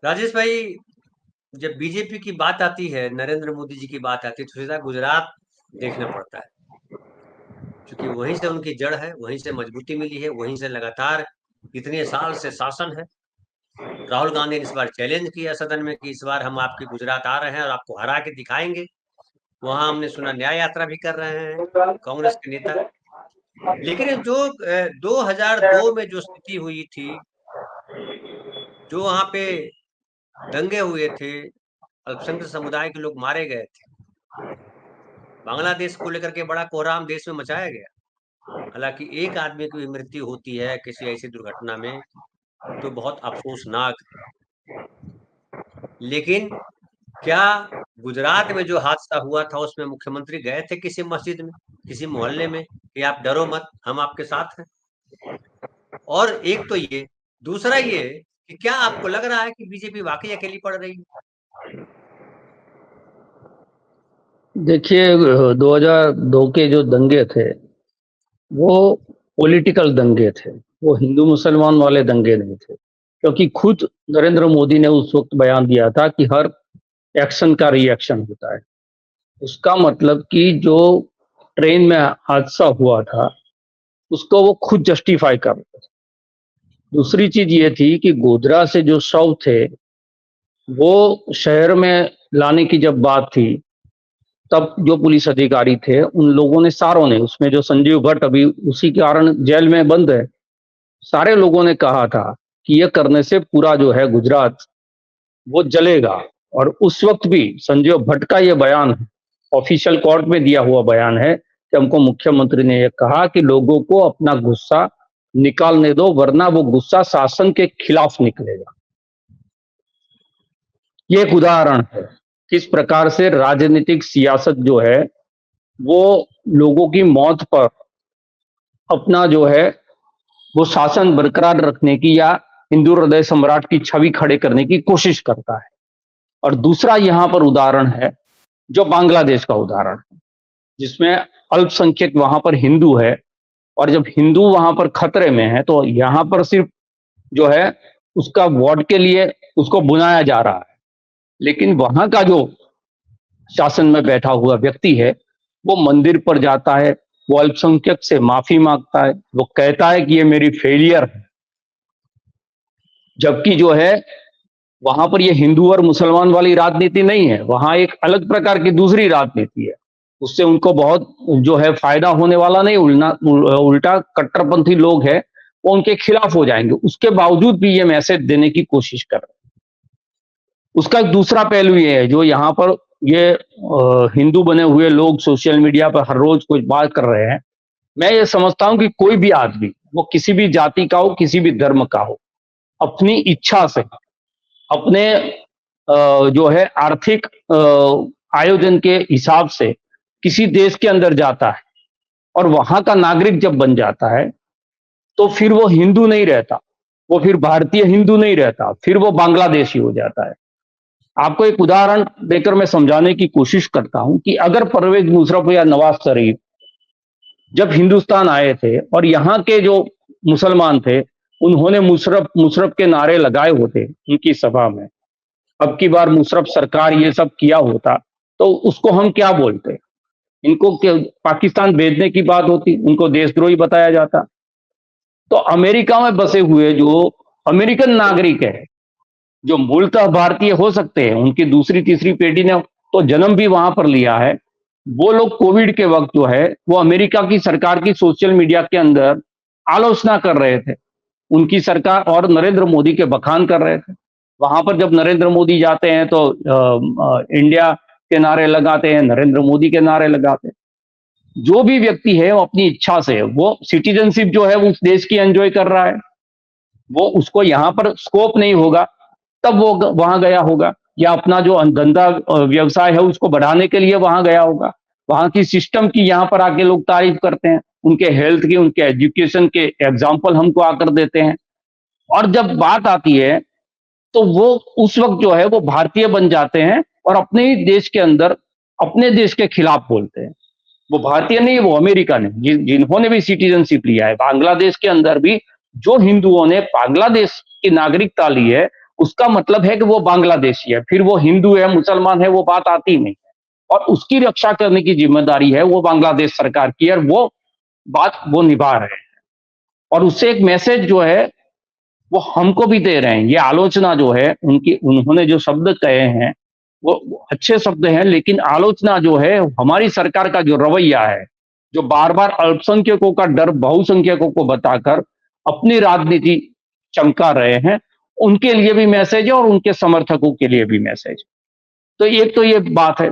राजेश भाई, जब बीजेपी की बात आती है, नरेंद्र मोदी जी की बात आती है, तो सीधा गुजरात देखना पड़ता है। क्योंकि वहीं से उनकी जड़ है, वहीं से मजबूती मिली है, वहीं से लगातार इतने साल से शासन है। राहुल गांधी ने इस बार चैलेंज किया सदन में कि इस बार हम आपके गुजरात आ रहे हैं और आपको हरा के दिखाएंगे। वहां हमने सुना न्याय यात्रा भी कर रहे हैं कांग्रेस के नेता। लेकिन ये जो 2002 में जो स्थिति हुई थी, जो वहां पे दंगे हुए थे, अल्पसंख्यक समुदाय के लोग मारे गए थे, बांग्लादेश को लेकर के बड़ा कोहराम देश में मचाया गया। हालांकि एक आदमी की भी मृत्यु होती है किसी ऐसी दुर्घटना में तो बहुत अफसोसनाक है। लेकिन क्या गुजरात में जो हादसा हुआ था उसमें मुख्यमंत्री गए थे किसी मस्जिद में, किसी मोहल्ले में कि आप डरो मत, हम आपके साथ हैं? और एक तो ये, दूसरा ये कि क्या आपको लग रहा है कि बीजेपी वाकई अकेली पड़ रही है? देखिए 2002 के जो दंगे थे वो पॉलिटिकल दंगे थे। वो हिंदू मुसलमान वाले दंगे नहीं थे, क्योंकि खुद नरेंद्र मोदी ने उस वक्त बयान दिया था कि हर एक्शन का रिएक्शन होता है। उसका मतलब कि जो ट्रेन में हादसा हुआ था उसको वो खुद जस्टिफाई कर रहे थे। दूसरी चीज ये थी कि गोधरा से जो शव थे वो शहर में लाने की जब बात थी, तब जो पुलिस अधिकारी थे उन लोगों ने, सारों ने, उसमें जो संजीव भट्ट अभी उसी के कारण जेल में बंद है, सारे लोगों ने कहा था कि ये करने से पूरा जो है गुजरात वो जलेगा। और उस वक्त भी संजीव भट्ट का ये बयान है, ऑफिशियल कोर्ट में दिया हुआ बयान है कि हमको मुख्यमंत्री ने यह कहा कि लोगों को अपना गुस्सा निकालने दो, वरना वो गुस्सा शासन के खिलाफ निकलेगा। ये एक उदाहरण है किस प्रकार से राजनीतिक सियासत जो है वो लोगों की मौत पर अपना जो है वो शासन बरकरार रखने की या हिंदू हृदय सम्राट की छवि खड़े करने की कोशिश करता है। और दूसरा यहां पर उदाहरण है जो बांग्लादेश का उदाहरण है, जिसमें अल्पसंख्यक वहां पर हिंदू है, और जब हिंदू वहां पर खतरे में है तो यहां पर सिर्फ जो है उसका वोट के लिए उसको बुलाया जा रहा है। लेकिन वहां का जो शासन में बैठा हुआ व्यक्ति है वो मंदिर पर जाता है, वो अल्पसंख्यक से माफी मांगता है, वो कहता है कि ये मेरी फेलियर है। जबकि जो है वहां पर ये हिंदू और मुसलमान वाली राजनीति नहीं है, वहां एक अलग प्रकार की दूसरी राजनीति है। उससे उनको बहुत जो है फायदा होने वाला नहीं, उल्टा कट्टरपंथी लोग हैं वो उनके खिलाफ हो जाएंगे। उसके बावजूद भी ये मैसेज देने की कोशिश कर रहे हैं। उसका एक दूसरा पहलू ये है, जो यहाँ पर ये हिंदू बने हुए लोग सोशल मीडिया पर हर रोज कुछ बात कर रहे हैं। मैं ये समझता हूं कि कोई भी आदमी, वो किसी भी जाति का हो, किसी भी धर्म का हो, अपनी इच्छा से, अपने जो है आर्थिक आयोजन के हिसाब से किसी देश के अंदर जाता है और वहां का नागरिक जब बन जाता है तो फिर वो हिंदू नहीं रहता, वो फिर भारतीय हिंदू नहीं रहता, फिर वो बांग्लादेशी हो जाता है। आपको एक उदाहरण देकर मैं समझाने की कोशिश करता हूं कि अगर परवेज मुशर्रफ या नवाज शरीफ जब हिंदुस्तान आए थे और यहाँ के जो मुसलमान थे उन्होंने मुशर्रफ मुशर्रफ के नारे लगाए होते उनकी सभा में, अब की बार मुशर्रफ सरकार ये सब किया होता, तो उसको हम क्या बोलते? इनको पाकिस्तान भेजने की बात होती, उनको देशद्रोही बताया जाता। तो अमेरिका में बसे हुए जो अमेरिकन नागरिक है, जो मूलतः भारतीय हो सकते हैं, उनकी दूसरी तीसरी पीढ़ी ने तो जन्म भी वहां पर लिया है, वो लोग कोविड के वक्त जो है वो अमेरिका की सरकार की सोशल मीडिया के अंदर आलोचना कर रहे थे, उनकी सरकार और नरेंद्र मोदी के बखान कर रहे थे। वहां पर जब नरेंद्र मोदी जाते हैं तो इंडिया के नारे लगाते हैं, नरेंद्र मोदी के नारे लगाते हैं। जो भी व्यक्ति है वो अपनी इच्छा से, वो सिटीजनशिप जो है वो उस देश की एंजॉय कर रहा है, वो उसको यहाँ पर स्कोप नहीं होगा तब वो वहां गया होगा, या अपना जो धंधा व्यवसाय है उसको बढ़ाने के लिए वहां गया होगा। वहां की सिस्टम की यहाँ पर आके लोग तारीफ करते हैं, उनके हेल्थ की, उनके एजुकेशन के एग्जाम्पल हमको आकर देते हैं। और जब बात आती है तो वो उस वक्त जो है वो भारतीय बन जाते हैं और अपने ही देश के अंदर अपने देश के खिलाफ बोलते हैं। वो भारतीय नहीं, वो अमेरिकन है, जिन्होंने भी सिटीजनशिप लिया है। बांग्लादेश के अंदर भी जो हिंदुओं ने बांग्लादेश की नागरिकता ली है उसका मतलब है कि वो बांग्लादेशी है, फिर वो हिंदू है मुसलमान है वो बात आती नहीं है। और उसकी रक्षा करने की जिम्मेदारी है वो बांग्लादेश सरकार की, और वो बात वो निभा रहे हैं। और उससे एक मैसेज जो है वो हमको भी दे रहे हैं। ये आलोचना जो है उनकी, उन्होंने जो शब्द कहे हैं वो अच्छे शब्द हैं, लेकिन आलोचना जो है हमारी सरकार का जो रवैया है, जो बार बार अल्पसंख्यकों का डर बहुसंख्यकों को बताकर अपनी राजनीति चमका रहे हैं, उनके लिए भी मैसेज है और उनके समर्थकों के लिए भी मैसेज। तो एक तो ये बात है।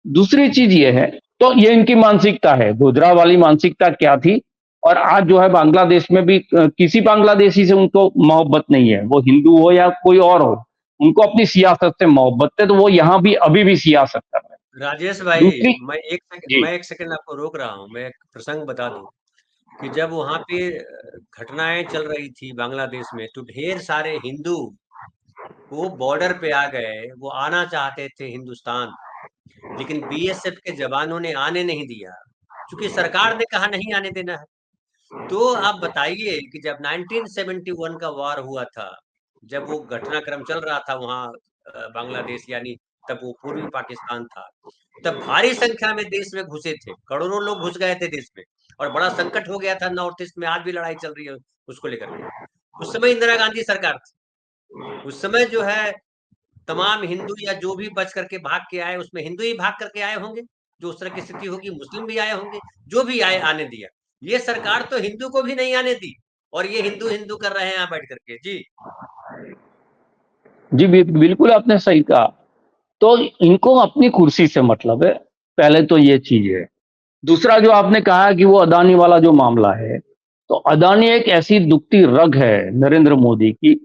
दूसरी चीज ये है, तो ये इनकी मानसिकता है, गुजरात वाली मानसिकता क्या थी। और आज जो है बांग्लादेश में भी किसी बांग्लादेशी से उनको मोहब्बत नहीं है, वो हिंदू हो या कोई और हो, उनको अपनी सियासत से मोहब्बत है, तो वो यहाँ भी अभी भी सियासत कर रहे हैं। राजेश भाई, दूसरी जी मैं एक सेकंड आपको रोक रहा हूँ। मैं एक प्रसंग बता दूं कि जब वहां पे घटनाएं चल रही थी बांग्लादेश में, तो ढेर सारे हिंदू वो बॉर्डर पे आ गए। वो आना चाहते थे हिंदुस्तान, लेकिन बीएसएफ के जवानों ने आने नहीं दिया, क्योंकि सरकार ने कहा नहीं आने देना है। तो आप बताइए कि जब 1971 का वार हुआ था, जब वो घटनाक्रम चल रहा था वहाँ बांग्लादेश, यानी तब वो पूर्वी पाकिस्तान था, तब भारी संख्या में देश में घुसे थे, करोड़ों लोग घुस गए थे देश में, और बड़ा संकट हो गया था नॉर्थ ईस्ट में। आज भी लड़ाई चल रही है उसको लेकर के। उस समय इंदिरा गांधी सरकार थी। उस समय जो है तमाम हिंदू या जो भी बच करके भाग के आए, उसमें हिंदू ही भाग करके आए होंगे, जो उस तरह की स्थिति होगी, मुस्लिम भी आए होंगे, जो भी आए आने दिया। ये सरकार तो हिंदू को भी नहीं आने दी, और ये हिंदू हिंदू कर रहे हैं यहाँ बैठ करके। जी जी बिल्कुल आपने सही कहा। तो इनको अपनी कुर्सी से मतलब है, पहले तो ये चीज है। दूसरा जो आपने कहा कि वो अदानी वाला जो मामला है, तो अदानी एक ऐसी दुखती रग है नरेंद्र मोदी की,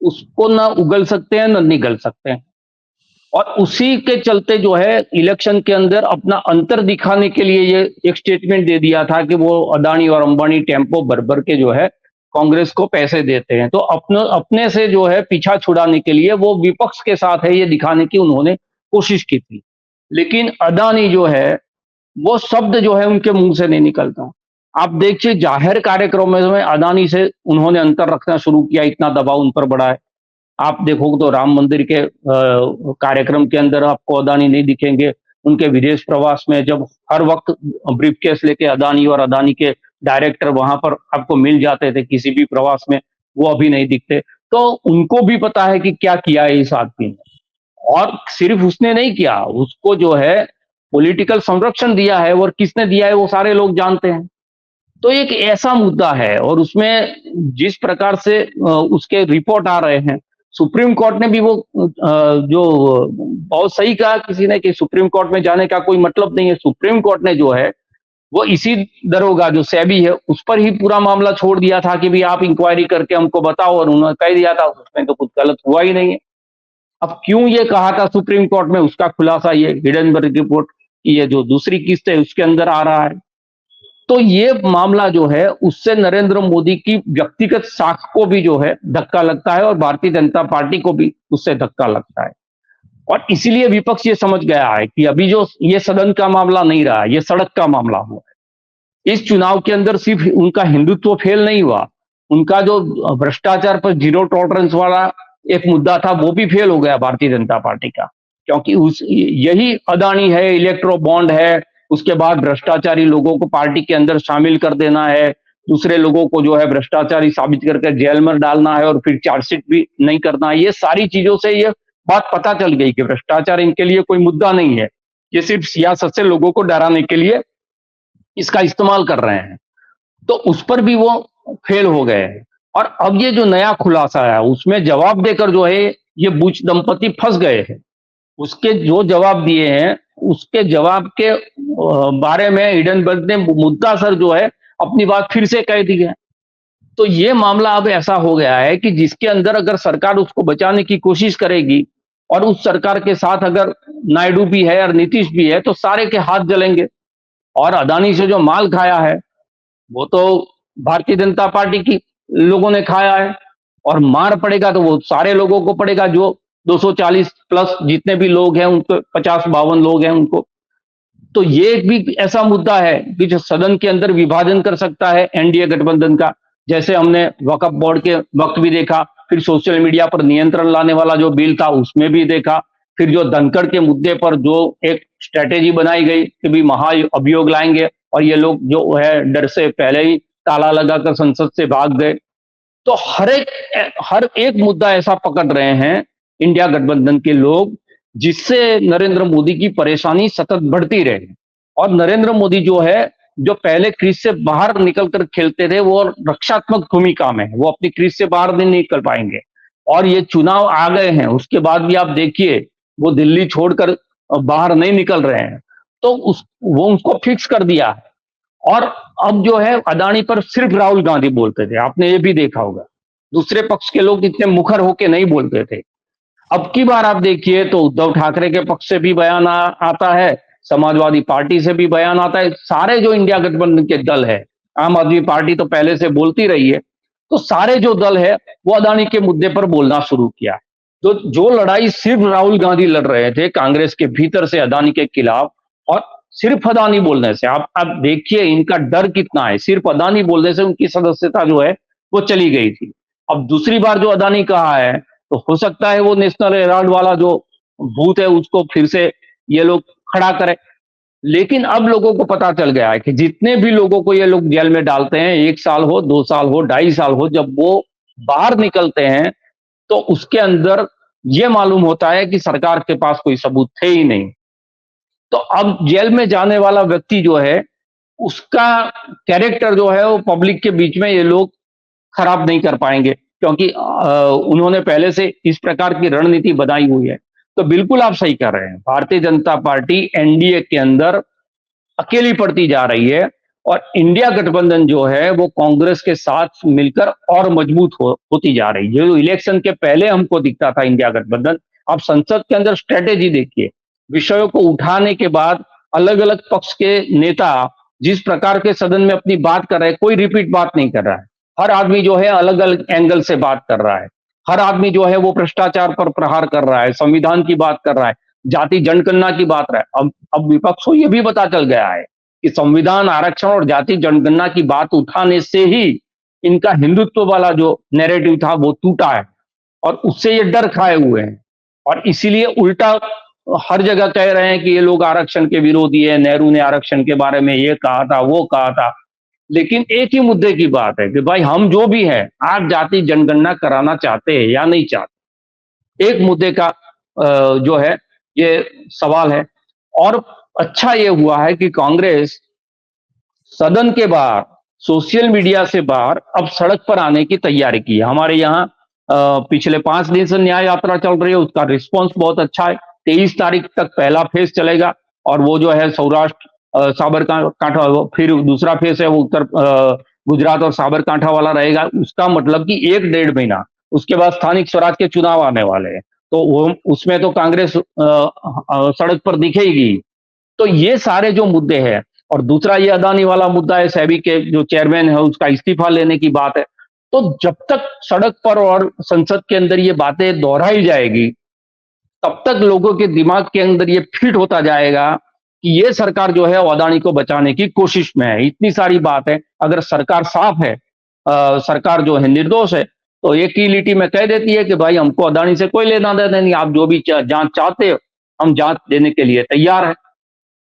उसको ना उगल सकते हैं ना निगल सकते हैं। और उसी के चलते जो है इलेक्शन के अंदर अपना अंतर दिखाने के लिए ये एक स्टेटमेंट दे दिया था कि वो अदानी और अंबानी टेम्पो भर भर के जो है कांग्रेस को पैसे देते हैं। तो अपने अपने से जो है पीछा छुड़ाने के लिए वो विपक्ष के साथ है, ये दिखाने की उन्होंने कोशिश की थी। लेकिन अदानी जो है वो शब्द जो है उनके मुंह से नहीं निकलता। आप देखिए जाहिर कार्यक्रमों में अदानी से उन्होंने अंतर रखना शुरू किया, इतना दबाव उन पर बढ़ा है। आप देखोगे तो राम मंदिर के कार्यक्रम के अंदर आपको अदानी नहीं दिखेंगे। उनके विदेश प्रवास में जब हर वक्त ब्रीफकेस लेके अदानी और अदानी के डायरेक्टर वहां पर आपको मिल जाते थे किसी भी प्रवास में, वो अभी नहीं दिखते। तो उनको भी पता है कि क्या किया है इस आदमी ने। और सिर्फ उसने नहीं किया, उसको जो है पॉलिटिकल संरक्षण दिया है, और किसने दिया है वो सारे लोग जानते हैं। तो एक ऐसा मुद्दा है, और उसमें जिस प्रकार से उसके रिपोर्ट आ रहे हैं, सुप्रीम कोर्ट ने भी वो जो बहुत सही कहा किसी ने कि सुप्रीम कोर्ट में जाने का कोई मतलब नहीं है। सुप्रीम कोर्ट ने जो है वो इसी दरोगा जो सेबी है उस पर ही पूरा मामला छोड़ दिया था कि भी आप इंक्वायरी करके हमको बताओ, और उन्होंने कह दिया था उसमें तो कुछ गलत हुआ ही नहीं है। अब क्यों ये कहा था सुप्रीम कोर्ट में, उसका खुलासा ये हिडेनबर्ग रिपोर्ट की ये जो दूसरी किस्त है उसके अंदर आ रहा है। तो ये मामला जो है उससे नरेंद्र मोदी की व्यक्तिगत साख को भी जो है धक्का लगता है, और भारतीय जनता पार्टी को भी उससे धक्का लगता है। और इसीलिए विपक्ष ये समझ गया है कि अभी जो ये सदन का मामला नहीं रहा, ये सड़क का मामला हुआ है। इस चुनाव के अंदर सिर्फ उनका हिंदुत्व फेल नहीं हुआ, उनका जो भ्रष्टाचार पर जीरो टॉलरेंस वाला एक मुद्दा था वो भी फेल हो गया भारतीय जनता पार्टी का। क्योंकि उस यही अदानी है, इलेक्ट्रो बॉन्ड है, उसके बाद भ्रष्टाचारी लोगों को पार्टी के अंदर शामिल कर देना है, दूसरे लोगों को जो है भ्रष्टाचारी साबित करके जेल में डालना है, और फिर चार्जशीट भी नहीं करना है। ये सारी चीजों से ये बात पता चल गई कि भ्रष्टाचार इनके लिए कोई मुद्दा नहीं है, ये सिर्फ सियासत से लोगों को डराने के लिए इसका इस्तेमाल कर रहे हैं। तो उस पर भी वो फेल हो गए हैं। और अब ये जो नया खुलासा है उसमें जवाब देकर जो है ये बुश दंपति फंस गए हैं। उसके जो जवाब दिए हैं उसके जवाब के बारे में हिडेनबर्ग ने मुद्दा सर जो है अपनी बात फिर से कह दी है। तो ये मामला अब ऐसा हो गया है कि जिसके अंदर अगर सरकार उसको बचाने की कोशिश करेगी, और उस सरकार के साथ अगर नायडू भी है और नीतीश भी है, तो सारे के हाथ जलेंगे। और अदानी से जो माल खाया है वो तो भारतीय जनता पार्टी की लोगों ने खाया है, और मार पड़ेगा तो वो सारे लोगों को पड़ेगा, जो 240 प्लस जितने भी लोग हैं उनको, 50-52 लोग हैं उनको। तो ये एक भी ऐसा मुद्दा है कि जो सदन के अंदर विभाजन कर सकता है एनडीए गठबंधन का, जैसे हमने वक्फ बोर्ड के वक्त भी देखा, फिर सोशल मीडिया पर नियंत्रण लाने वाला जो बिल था उसमें भी देखा, फिर जो धनखड़ के मुद्दे पर जो एक स्ट्रेटेजी बनाई गई कि भी महाअभियोग लाएंगे और ये लोग जो है डर से पहले ही ताला लगाकर संसद से भाग गए। तो हर एक मुद्दा ऐसा पकड़ रहे हैं इंडिया गठबंधन के लोग, जिससे नरेंद्र मोदी की परेशानी सतत बढ़ती रहे। और नरेंद्र मोदी जो है, जो पहले क्रीज से बाहर निकलकर खेलते थे, वो रक्षात्मक भूमिका में है, वो अपनी क्रीज से बाहर नहीं निकल पाएंगे। और ये चुनाव आ गए हैं, उसके बाद भी आप देखिए वो दिल्ली छोड़कर बाहर नहीं निकल रहे हैं, तो वो उनको फिक्स कर दिया है। और अब जो है अदानी पर सिर्फ राहुल गांधी बोलते थे, आपने ये भी देखा होगा, दूसरे पक्ष के लोग इतने मुखर होके नहीं बोलते थे। अब की बार आप देखिए तो उद्धव ठाकरे के पक्ष से भी बयान आता है, समाजवादी पार्टी से भी बयान आता है, सारे जो इंडिया गठबंधन के दल है, आम आदमी पार्टी तो पहले से बोलती रही है, तो सारे जो दल है वो अदानी के मुद्दे पर बोलना शुरू किया। तो जो लड़ाई सिर्फ राहुल गांधी लड़ रहे थे कांग्रेस के भीतर से अदानी के खिलाफ, और सिर्फ अदानी बोलने से आप देखिए इनका डर कितना है, सिर्फ अदानी बोलने से उनकी सदस्यता जो है वो चली गई थी। अब दूसरी बार जो अदानी कहा है, तो हो सकता है वो नेशनल हेराल्ड वाला जो भूत है उसको फिर से ये लोग खड़ा करें। लेकिन अब लोगों को पता चल गया है कि जितने भी लोगों को ये लोग जेल में डालते हैं, 1 साल हो, 2 साल हो, 2.5 साल हो, जब वो बाहर निकलते हैं तो उसके अंदर ये मालूम होता है कि सरकार के पास कोई सबूत थे ही नहीं। तो अब जेल में जाने वाला व्यक्ति जो है, उसका कैरेक्टर जो है वो पब्लिक के बीच में ये लोग खराब नहीं कर पाएंगे, क्योंकि उन्होंने पहले से इस प्रकार की रणनीति बनाई हुई है। तो बिल्कुल आप सही कह रहे हैं, भारतीय जनता पार्टी एनडीए के अंदर अकेली पड़ती जा रही है, और इंडिया गठबंधन जो है वो कांग्रेस के साथ मिलकर और मजबूत होती जा रही है। जो इलेक्शन के पहले हमको दिखता था इंडिया गठबंधन, अब संसद के अंदर स्ट्रेटेजी देखिए, विषयों को उठाने के बाद अलग अलग पक्ष के नेता जिस प्रकार के सदन में अपनी बात कर रहे हैं, कोई रिपीट बात नहीं कर रहा है, हर आदमी जो है अलग अलग एंगल से बात कर रहा है, हर आदमी जो है वो भ्रष्टाचार पर प्रहार कर रहा है, संविधान की बात कर रहा है, जाति जनगणना की बात रहा है। अब विपक्ष को यह भी पता चल गया है कि संविधान, आरक्षण और जाति जनगणना की बात उठाने से ही इनका हिंदुत्व वाला जो नैरेटिव था वो टूटा है, और उससे ये डर खाए हुए हैं, और इसीलिए उल्टा हर जगह कह रहे हैं कि ये लोग आरक्षण के विरोधी है, नेहरू ने आरक्षण के बारे में ये कहा था, वो कहा था। लेकिन एक ही मुद्दे की बात है कि भाई हम जो भी है, आप जाति जनगणना कराना चाहते हैं या नहीं चाहते, एक मुद्दे का जो है ये सवाल है। और अच्छा ये हुआ है कि कांग्रेस सदन के बाहर, सोशल मीडिया से बाहर अब सड़क पर आने की तैयारी की है। हमारे यहाँ पिछले 5 दिन से न्याय यात्रा चल रही है, उसका रिस्पॉन्स बहुत अच्छा है। 23 तारीख तक पहला फेज चलेगा, और वो जो है सौराष्ट्र, साबरकांठा, फिर दूसरा फेज है वो उत्तर गुजरात और साबरकांठा वाला रहेगा। उसका मतलब कि 1-1.5 महीना उसके बाद स्थानिक स्वराज के चुनाव आने वाले हैं, तो वो उसमें तो कांग्रेस सड़क पर दिखेगी। तो ये सारे जो मुद्दे हैं, और दूसरा ये अदानी वाला मुद्दा है, सेबी के जो चेयरमैन है उसका इस्तीफा लेने की बात है। तो जब तक सड़क पर और संसद के अंदर ये बातें दोहराई जाएगी, तब तक लोगों के दिमाग के अंदर ये फिट होता जाएगा कि ये सरकार जो है अदानी को बचाने की कोशिश में है। इतनी सारी बात है, अगर सरकार साफ है, सरकार जो है निर्दोष है, तो एक ही लिटी में कह देती है कि भाई हमको अदानी से कोई लेना देना नहीं, आप जो भी जांच चाहते हो हम जांच देने के लिए तैयार है।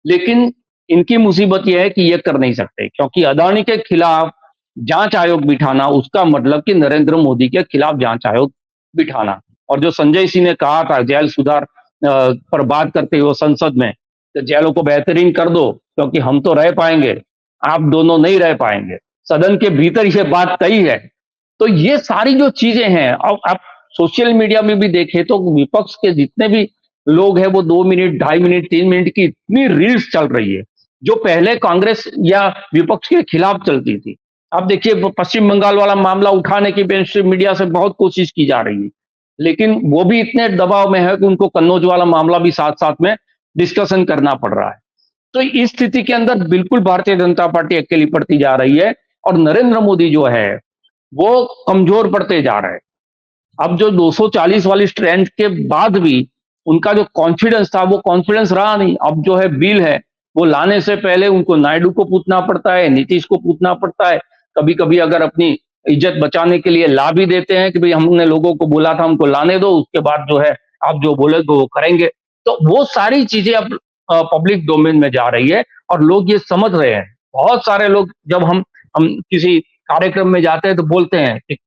लेकिन इनकी मुसीबत यह है कि ये कर नहीं सकते, क्योंकि अदानी के खिलाफ जांच आयोग बिठाना, उसका मतलब कि नरेंद्र मोदी के खिलाफ जांच आयोग बिठाना। और जो संजय सिंह ने कहा था जेल सुधार पर बात करते हुए संसद में, तो जेलों को बेहतरीन कर दो, क्योंकि हम तो रह पाएंगे, आप दोनों नहीं रह पाएंगे, सदन के भीतर ये बात तय है। तो ये सारी जो चीजें हैं, अब आप सोशल मीडिया में भी देखें तो विपक्ष के जितने भी लोग हैं वो 2 मिनट, 2.5 मिनट, 3 मिनट की इतनी रील्स चल रही है, जो पहले कांग्रेस या विपक्ष के खिलाफ चलती थी। अब देखिए पश्चिम बंगाल वाला मामला उठाने की मेनस्ट्रीम मीडिया से बहुत कोशिश की जा रही है, लेकिन वो भी इतने दबाव में है कि उनको कन्नौज वाला मामला भी साथ साथ में डिस्कशन करना पड़ रहा है। तो इस स्थिति के अंदर बिल्कुल भारतीय जनता पार्टी अकेली पड़ती जा रही है, और नरेंद्र मोदी जो है वो कमजोर पड़ते जा रहे हैं। अब जो 240 वाली स्ट्रेंथ के बाद भी उनका जो कॉन्फिडेंस था वो कॉन्फिडेंस रहा नहीं। अब जो है बिल है वो लाने से पहले उनको नायडू को पूछना पड़ता है, नीतीश को पूछना पड़ता है, कभी कभी अगर अपनी इज्जत बचाने के लिए ला भी देते हैं कि भाई हमने लोगों को बोला था हमको लाने दो, उसके बाद जो है आप जो बोलोगे वो करेंगे। तो वो सारी चीजें अब पब्लिक डोमेन में जा रही है और लोग ये समझ रहे हैं। बहुत सारे लोग जब हम किसी कार्यक्रम में जाते हैं तो बोलते हैं कि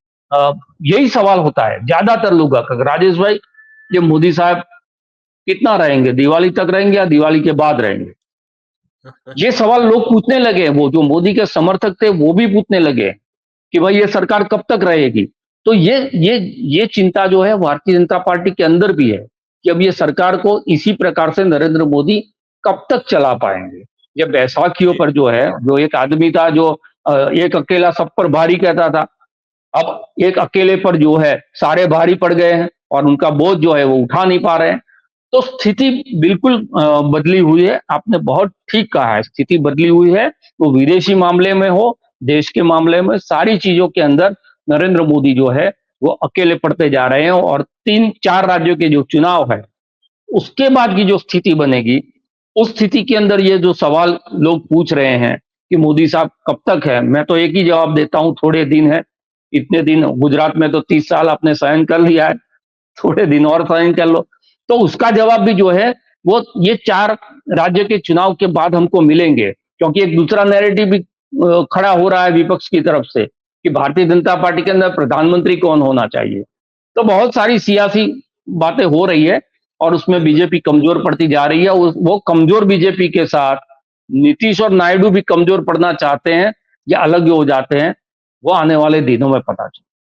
यही सवाल होता है ज्यादातर लोगों का, राजेश भाई ये मोदी साहब कितना रहेंगे, दिवाली तक रहेंगे या दिवाली के बाद रहेंगे? ये सवाल लोग पूछने लगे, वो जो मोदी के समर्थक थे वो भी पूछने लगे कि भाई ये सरकार कब तक रहेगी। तो ये चिंता जो है भारतीय जनता पार्टी के अंदर भी है कि अब ये सरकार को इसी प्रकार से नरेंद्र मोदी कब तक चला पाएंगे। ये बैसाखियों पर जो है, जो एक आदमी था जो एक अकेला सब पर भारी कहता था, अब एक अकेले पर जो है सारे भारी पड़ गए हैं और उनका बोझ जो है वो उठा नहीं पा रहे हैं। तो स्थिति बिल्कुल बदली हुई है। आपने बहुत ठीक कहा है, स्थिति बदली हुई है। वो विदेशी मामले में हो, देश के मामले में, सारी चीजों के अंदर नरेंद्र मोदी जो है वो अकेले पड़ते जा रहे हैं। और 3-4 राज्यों के जो चुनाव है उसके बाद की जो स्थिति बनेगी, उस स्थिति के अंदर ये जो सवाल लोग पूछ रहे हैं कि मोदी साहब कब तक है, मैं तो एक ही जवाब देता हूं, थोड़े दिन है। इतने दिन गुजरात में तो 30 साल आपने सहन कर लिया है, थोड़े दिन और सहन कर लो। तो उसका जवाब भी जो है वो ये 4 राज्य के चुनाव के बाद हमको मिलेंगे, क्योंकि एक दूसरा नैरेटिव भी खड़ा हो रहा है विपक्ष की तरफ से कि भारतीय जनता पार्टी के अंदर प्रधानमंत्री कौन होना चाहिए। तो बहुत सारी सियासी बातें हो रही है और उसमें बीजेपी कमजोर पड़ती जा रही है। वो कमजोर बीजेपी के साथ नीतीश और नायडू भी कमजोर पड़ना चाहते हैं या अलग हो जाते हैं, वो आने वाले दिनों में पता चले।